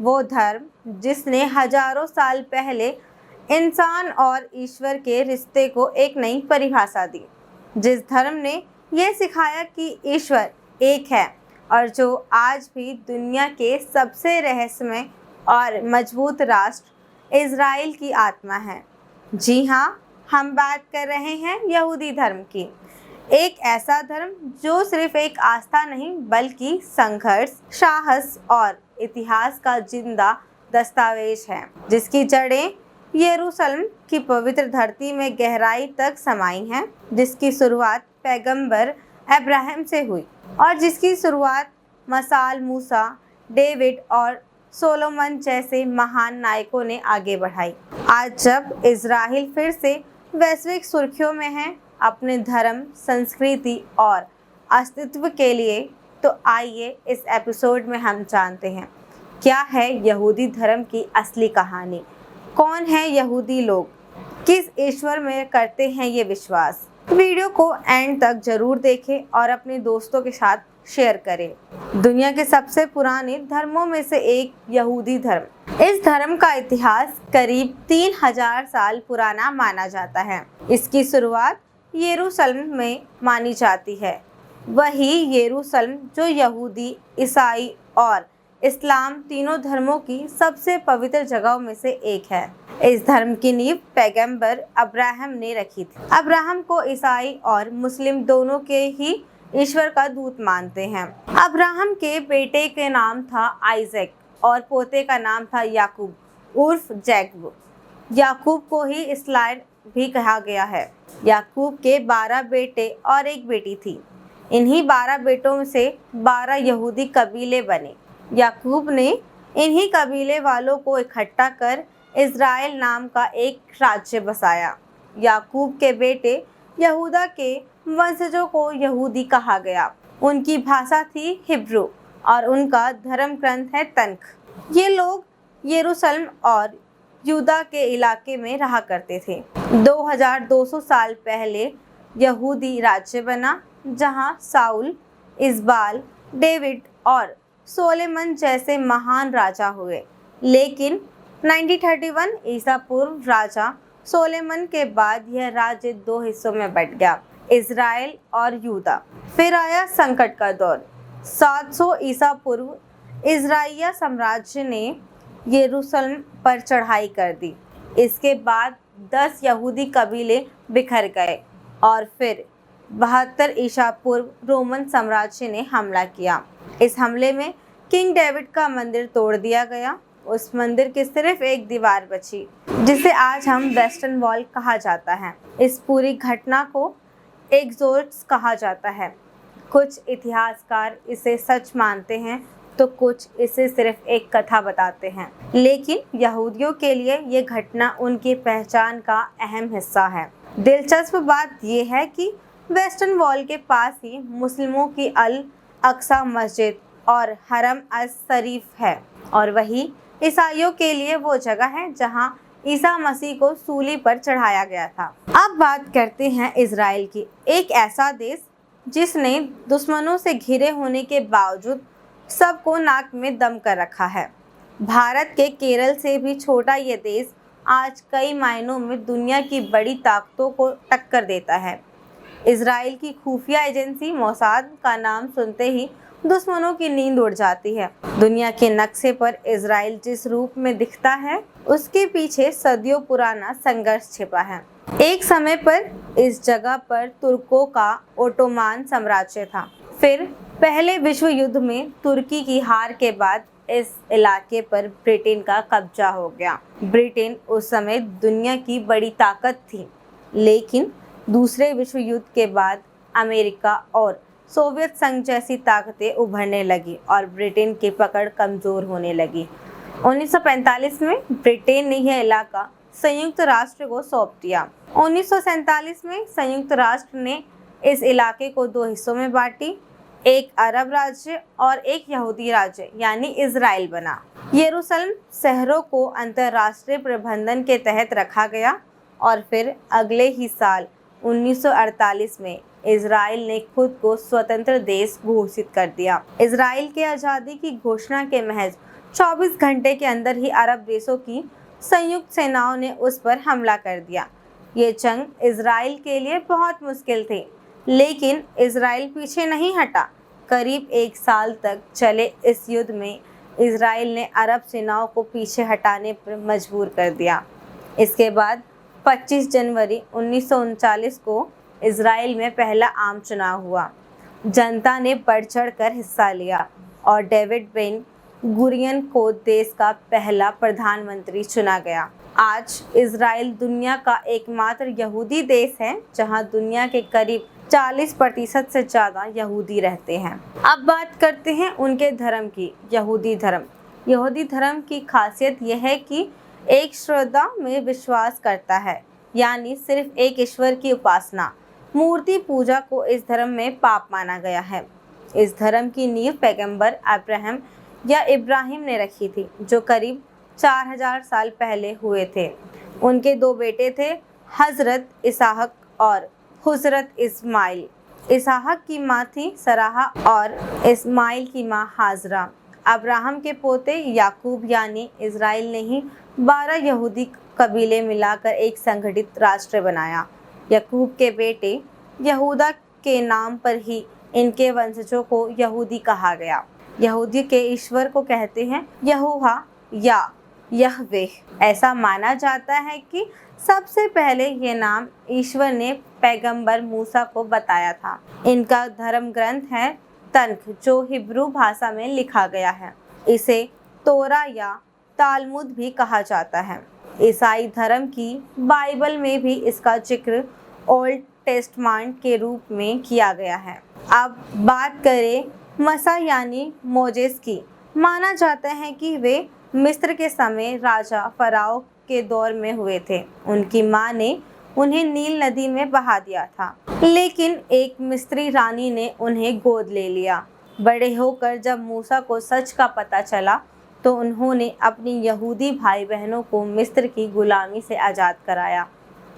वो धर्म जिसने हजारों साल पहले इंसान और ईश्वर के रिश्ते को एक नई परिभाषा दी, जिस धर्म ने यह सिखाया कि ईश्वर एक है और जो आज भी दुनिया के सबसे रहस्यमय और मजबूत राष्ट्र इज़राइल की आत्मा है। जी हाँ, हम बात कर रहे हैं यहूदी धर्म की। एक ऐसा धर्म जो सिर्फ एक आस्था नहीं बल्कि संघर्ष, साहस और इतिहास का जिंदा दस्तावेज है, जिसकी जड़ें यरूशलेम की पवित्र धरती में गहराई तक समाई हैं, जिसकी शुरुआत पैगंबर अब्राहम से हुई और जिसकी शुरुआत मसाल, मूसा, डेविड और सोलोमन जैसे महान नायकों ने आगे बढ़ाई। आज जब इज़राइल फिर से वैश्विक सुर्खियों में है अपने धर्म, संस्कृति और अस्तित्व के लिए, तो आइए इस एपिसोड में हम जानते हैं क्या है यहूदी धर्म की असली कहानी, कौन है यहूदी लोग, किस ईश्वर में करते हैं ये विश्वास। वीडियो को एंड तक जरूर देखें और अपने दोस्तों के साथ शेयर करें। दुनिया के सबसे पुराने धर्मों में से एक यहूदी धर्म। इस धर्म का इतिहास करीब 3000 साल पुराना माना जाता है। इसकी शुरुआत यरूशलेम में मानी जाती है, वही यरूशलेम जो यहूदी, ईसाई और इस्लाम तीनों धर्मों की सबसे पवित्र जगहों में से एक है। इस धर्म की नींव पैगंबर अब्राहम ने रखी थी। अब्राहम को ईसाई और मुस्लिम दोनों के ही ईश्वर का दूत मानते हैं। अब्राहम के बेटे के नाम था आइजैक और पोते का नाम था याकूब उर्फ जैकब। याकूब को ही इसराइल भी कहा गया है। याकूब के 12 बेटे और एक बेटी थी। इन्हीं 12 बेटों में से 12 यहूदी कबीले बने। याकूब ने इन्हीं कबीले वालों को इकट्ठा कर इज़राइल नाम का एक राज्य बसाया। याकूब के बेटे यहूदा के वंशजों को यहूदी कहा गया। उनकी भाषा थी हिब्रू और उनका धर्म ग्रंथ है तनख। ये लोग यरूशलेम और यूदा के इलाके में रहा करते थे। 2200 साल पहले यहूदी राज्य बना, जहां साउल, इस्बाल, डेविड और सोलेमन जैसे महान राजा हुए। लेकिन 931 ईसा पूर्व राजा सोलेमन के बाद यह राज्य 2 हिस्सों में बंट गया, इज़राइल और यूदा। फिर आया संकट का दौर। 700 ईसा पूर्व इज़राइली साम्राज्य ने यरूशलेम पर चढ़ाई कर दी। इसके बाद 10 यहूदी कबीले बिखर गए और फिर 72 ईसा पूर्व रोमन साम्राज्य ने हमला किया। इस हमले में किंग डेविड का मंदिर तोड़ दिया गया। उस मंदिर की सिर्फ एक दीवार बची, जिसे आज हम वेस्टर्न वॉल कहा जाता है। इस पूरी घटना को एक्सोडस कहा जाता है। कुछ इतिहासकार इसे सच मानते हैं तो कुछ इसे सिर्फ एक कथा बताते हैं, लेकिन यहूदियों के लिए ये घटना उनकी पहचान का अहम हिस्सा है। दिलचस्प बात यह है कि वेस्टर्न वॉल के पास ही मुस्लिमों की अल अक्सा मस्जिद और हरम अस शरीफ है, और वही ईसाइयों के लिए वो जगह है जहां ईसा मसीह को सूली पर चढ़ाया गया था। अब बात करते हैं इज़राइल की, एक ऐसा देश जिसने दुश्मनों से घिरे होने के बावजूद सबको नाक में दम कर रखा है। भारत के केरल से भी छोटा ये देश आज कई मायनों में दुनिया की बड़ी ताकतों को टक्कर देता है। इज़राइल की खुफिया एजेंसी मोसाद का नाम सुनते ही दुश्मनों की नींद उड़ जाती है। दुनिया के नक्शे पर इज़राइल जिस रूप में दिखता है, उसके पीछे सदियों पुराना संघर्ष छिपा है। एक समय पर इस जगह पर तुर्कों का ओटोमान साम्राज्य था। फिर पहले विश्व युद्ध में तुर्की की हार के बाद इस इलाके पर ब्रिटेन का कब्जा हो गया। ब्रिटेन उस समय दुनिया की बड़ी ताकत थी, लेकिन दूसरे विश्व युद्ध के बाद अमेरिका और सोवियत संघ जैसी ताकतें उभरने लगी और ब्रिटेन की पकड़ कमज़ोर होने लगी। 1945 में ब्रिटेन ने यह इलाका संयुक्त राष्ट्र को सौंप दिया। 1947 में संयुक्त राष्ट्र ने इस इलाके को 2 हिस्सों में बांटी, एक अरब राज्य और एक यहूदी राज्य यानी इज़राइल बना। यरूशलेम शहरों को अंतर्राष्ट्रीय प्रबंधन के तहत रखा गया और फिर अगले ही साल 1948 में इज़राइल ने खुद को स्वतंत्र देश घोषित कर दिया। इज़राइल के आज़ादी की घोषणा के महज 24 घंटे के अंदर ही अरब देशों की संयुक्त सेनाओं ने उस पर हमला कर दिया। ये जंग इजराइल के लिए बहुत मुश्किल थी, लेकिन इजराइल पीछे नहीं हटा। करीब 1 साल तक चले इस युद्ध में इजराइल ने अरब सेनाओं को पीछे हटाने पर मजबूर कर दिया। इसके बाद 25 जनवरी 1939 को इजराइल में पहला आम चुनाव हुआ। जनता ने बढ़ चढ़कर हिस्सा लिया और डेविड बेन गुरियन को देश का पहला प्रधानमंत्री चुना गया। आज इजराइल दुनिया का एकमात्र यहूदी देश है जहां दुनिया के करीब 40% से ज़्यादा यहूदी रहते हैं। अब बात करते हैं उनके धर्म की। यहूदी धर्म की खासियत यह है कि एक श्रद्धा में विश्वास करता है, यानी सिर्फ एक ईश्वर की उपासना। मूर्ति पूजा को इस धर्म में पाप माना गया है। इस धर्म की नींव पैगंबर अब्राहम या इब्राहिम ने रखी थी, जो करीब 4000 साल पहले हुए थे। उनके 2 बेटे थे, हजरत इसहाक और हुजरत इस्माइल। इसहाक की माँ थी सराहा और इस्माइल की माँ हाजरा। अब्राहम के पोते याकूब यानी इजराइल ने ही 12 यहूदी कबीले मिलाकर एक संगठित राष्ट्र बनाया। याकूब के बेटे यहूदा के नाम पर ही इनके वंशजों को यहूदी कहा गया। यहूदी के ईश्वर को कहते हैं यहोवा या यहवेह। ऐसा माना जाता है कि सबसे पहले ये नाम ईश्वर ने पैगंबर मूसा को बताया था। इनका धर्म ग्रंथ है तन्ख, जो हिब्रू भाषा में लिखा गया है। इसे तोरा या तालमुद भी कहा जाता है। ईसाई धर्म की बाइबल में भी इसका जिक्र ओल्ड टेस्टमेंट के रूप में किया गया है। अब बात करें मसा यानी मोजेस की। माना जाता है कि वे मिस्र के समय राजा फराओ के दौर में हुए थे। उनकी मां ने उन्हें नील नदी में बहा दिया था, लेकिन एक मिस्री रानी ने उन्हें गोद ले लिया। बड़े होकर जब मूसा को सच का पता चला तो उन्होंने अपनी यहूदी भाई बहनों को मिस्र की गुलामी से आज़ाद कराया।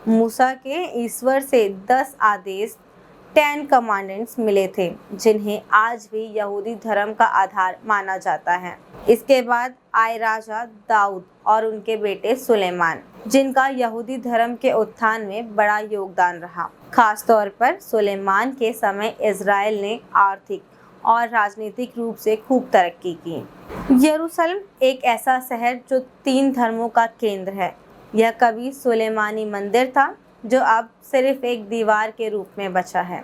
मूसा के ईश्वर से 10 आदेश 10 कमांडेंट्स मिले थे, जिन्हें आज भी यहूदी धर्म का आधार माना जाता है। इसके बाद आए राजा दाऊद और उनके बेटे सुलेमान, जिनका यहूदी धर्म के उत्थान में बड़ा योगदान रहा। खास तौर पर सुलेमान के समय इजराइल ने आर्थिक और राजनीतिक रूप से खूब तरक्की की। यरूशलेम एक ऐसा शहर जो 3 धर्मों का केंद्र है। यह कभी सुलेमानी मंदिर था, जो अब सिर्फ एक दीवार के रूप में बचा है।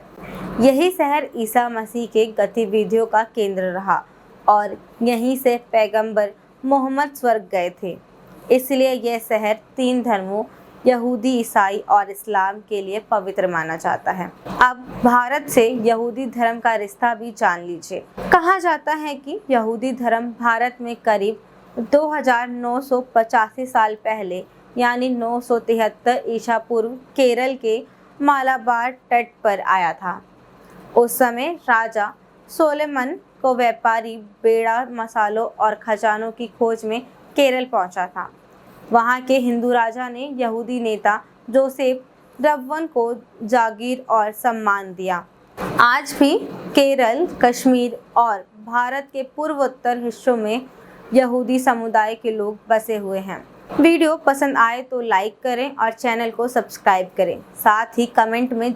यही शहर ईसा मसीह के गतिविधियों का केंद्र रहा और यहीं से पैगंबर मोहम्मद स्वर्ग गए थे। इसलिए यह शहर 3 धर्मों यहूदी, ईसाई और इस्लाम के लिए पवित्र माना जाता है। अब भारत से यहूदी धर्म का रिश्ता भी जान लीजिए। कहा जाता है कि यहूदी धर्म भारत में करीब 2985 साल पहले यानी 973 ईसा पूर्व केरल के मालाबार तट पर आया था। उस समय राजा सोलोमन को व्यापारी बेड़ा, मसालों और खजानों की खोज में केरल पहुंचा था। वहां के हिंदू राजा ने यहूदी नेता जोसेफ रव्वन को जागीर और सम्मान दिया। आज भी केरल, कश्मीर और भारत के पूर्वोत्तर हिस्सों में यहूदी समुदाय के लोग बसे हुए हैं। वीडियो पसंद आए तो लाइक करें और चैनल को सब्सक्राइब करें। साथ ही कमेंट में